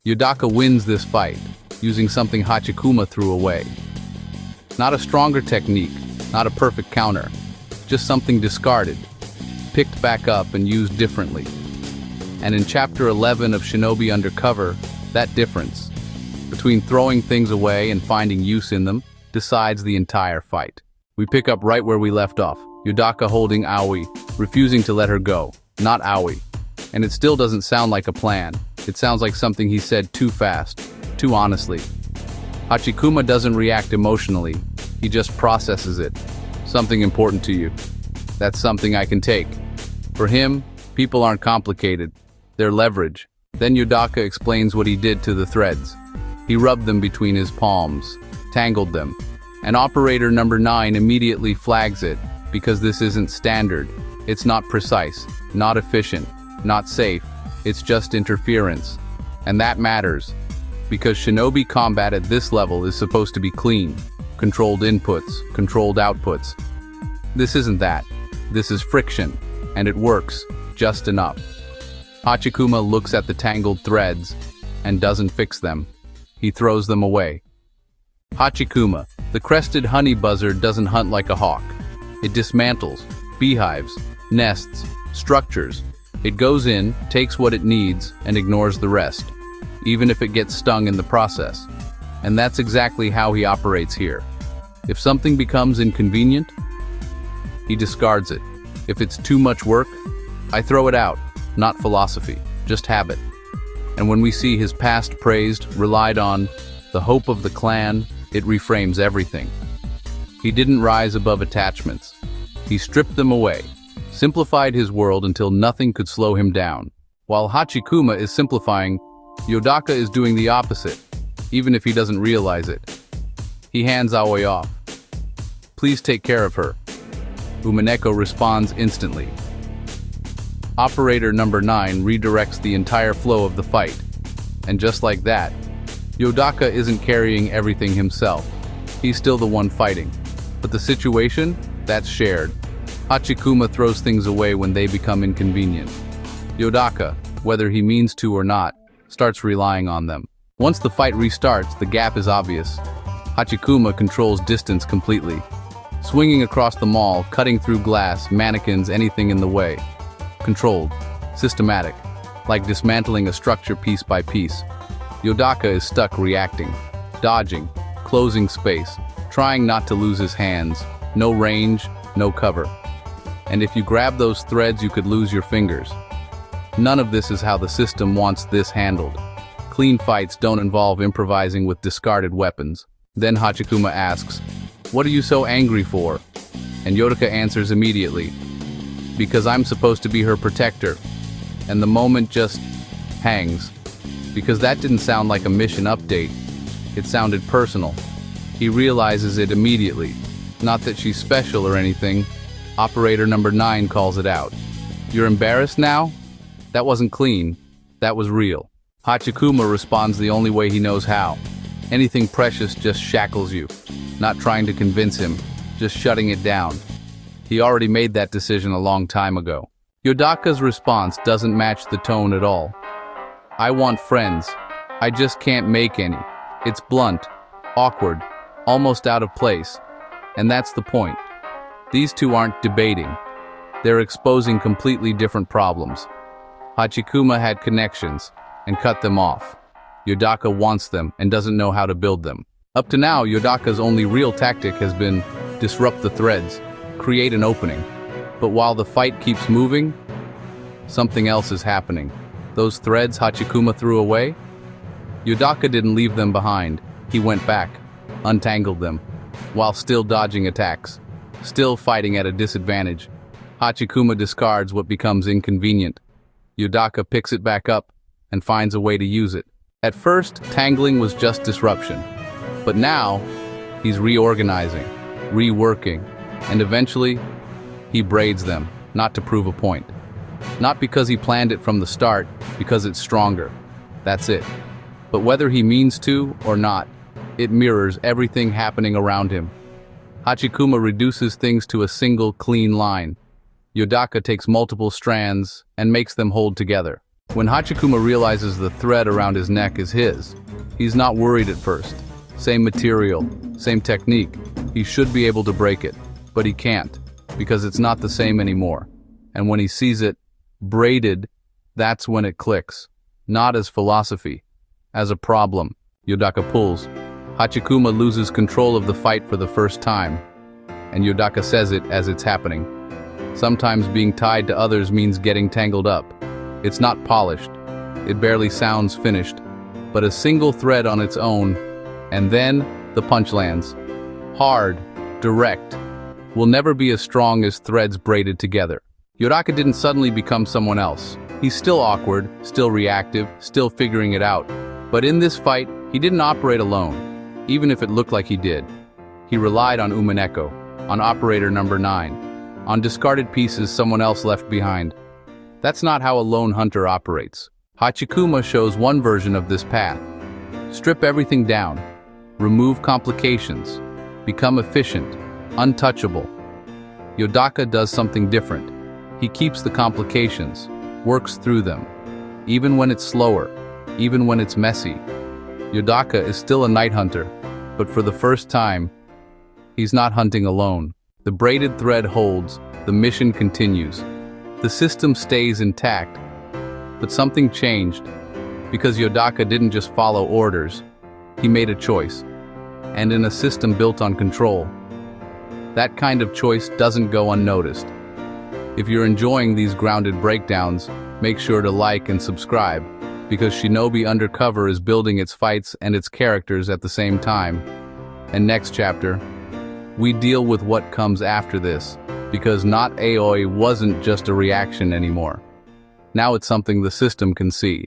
Yodaka wins this fight, using something Hachikuma threw away. Not a stronger technique, not a perfect counter, just something discarded, picked back up and used differently. And in Chapter 11 of Shinobi Undercover, that difference between throwing things away and finding use in them decides the entire fight. We pick up right where we left off, Yodaka holding Aoi, refusing to let her go, not Aoi. And it still doesn't sound like a plan. It sounds like something he said too fast, too honestly. Hachikuma doesn't react emotionally, he just processes it. Something important to you. That's something I can take. For him, people aren't complicated. They're leverage. Then Yodaka explains what he did to the threads. He rubbed them between his palms, tangled them. And operator number 9 immediately flags it, because this isn't standard. It's not precise, not efficient, not safe. It's just interference. And that matters, because shinobi combat at this level is supposed to be clean. Controlled inputs, controlled outputs. This isn't that. This is friction, and it works, just enough. Hachikuma looks at the tangled threads, and doesn't fix them. He throws them away. Hachikuma, the crested honey buzzard, doesn't hunt like a hawk. It dismantles, beehives, nests, structures. It goes in, takes what it needs, and ignores the rest, even if it gets stung in the process. And that's exactly how he operates here. If something becomes inconvenient, he discards it. If it's too much work, I throw it out. Not philosophy, just habit. And when we see his past praised, relied on, the hope of the clan, it reframes everything. He didn't rise above attachments. He stripped them away, simplified his world until nothing could slow him down. While Hachikuma is simplifying, Yodaka is doing the opposite, even if he doesn't realize it. He hands Aoi off. Please take care of her. Umineko responds instantly. Operator number 9 redirects the entire flow of the fight. And just like that, Yodaka isn't carrying everything himself. He's still the one fighting. But the situation, that's shared. Hachikuma throws things away when they become inconvenient. Yodaka, whether he means to or not, starts relying on them. Once the fight restarts, the gap is obvious. Hachikuma controls distance completely. Swinging across the mall, cutting through glass, mannequins, anything in the way. Controlled, systematic, like dismantling a structure piece by piece. Yodaka is stuck reacting, dodging, closing space, trying not to lose his hands. No range, no cover. And if you grab those threads, you could lose your fingers. None of this is how the system wants this handled. Clean fights don't involve improvising with discarded weapons. Then Hachikuma asks, "What are you so angry for?" And Yodaka answers immediately, "Because I'm supposed to be her protector." And the moment just hangs. Because that didn't sound like a mission update. It sounded personal. He realizes it immediately. Not that she's special or anything. Operator number 9 calls it out. "You're embarrassed now? That wasn't clean. That was real." Hachikuma responds the only way he knows how. Anything precious just shackles you. Not trying to convince him, just shutting it down. He already made that decision a long time ago. Yodaka's response doesn't match the tone at all. "I want friends. I just can't make any." It's blunt, awkward, almost out of place. And that's the point. These two aren't debating. They're exposing completely different problems. Hachikuma had connections and cut them off. Yodaka wants them and doesn't know how to build them. Up to now, Yodaka's only real tactic has been disrupt the threads, create an opening. But while the fight keeps moving, something else is happening. Those threads Hachikuma threw away? Yodaka didn't leave them behind. He went back, untangled them, while still dodging attacks, still fighting at a disadvantage. Hachikuma discards what becomes inconvenient. Yodaka picks it back up and finds a way to use it. At first, tangling was just disruption. But now, he's reorganizing, reworking, and eventually, he braids them, not to prove a point. Not because he planned it from the start, because it's stronger. That's it. But whether he means to or not, it mirrors everything happening around him. Hachikuma reduces things to a single, clean line. Yodaka takes multiple strands and makes them hold together. When Hachikuma realizes the thread around his neck is his, he's not worried at first. Same material, same technique. He should be able to break it, but he can't, because it's not the same anymore. And when he sees it braided, that's when it clicks. Not as philosophy, as a problem. Yodaka pulls. Hachikuma loses control of the fight for the first time, and Yodaka says it as it's happening. Sometimes being tied to others means getting tangled up. It's not polished. It barely sounds finished, but a single thread on its own, and then the punch lands. Hard, direct, will never be as strong as threads braided together. Yodaka didn't suddenly become someone else. He's still awkward, still reactive, still figuring it out. But in this fight, he didn't operate alone, even if it looked like he did. He relied on Umineko, on operator number 9, on discarded pieces someone else left behind. That's not how a lone hunter operates. Hachikuma shows one version of this path. Strip everything down, remove complications, become efficient, untouchable. Yodaka does something different. He keeps the complications, works through them, even when it's slower, even when it's messy. Yodaka is still a night hunter, but for the first time, he's not hunting alone. The braided thread holds, the mission continues. The system stays intact, but something changed, because Yodaka didn't just follow orders, he made a choice. And in a system built on control, that kind of choice doesn't go unnoticed. If you're enjoying these grounded breakdowns, make sure to like and subscribe, because Shinobi Undercover is building its fights and its characters at the same time. And next chapter, we deal with what comes after this, because not Aoi wasn't just a reaction anymore. Now it's something the system can see.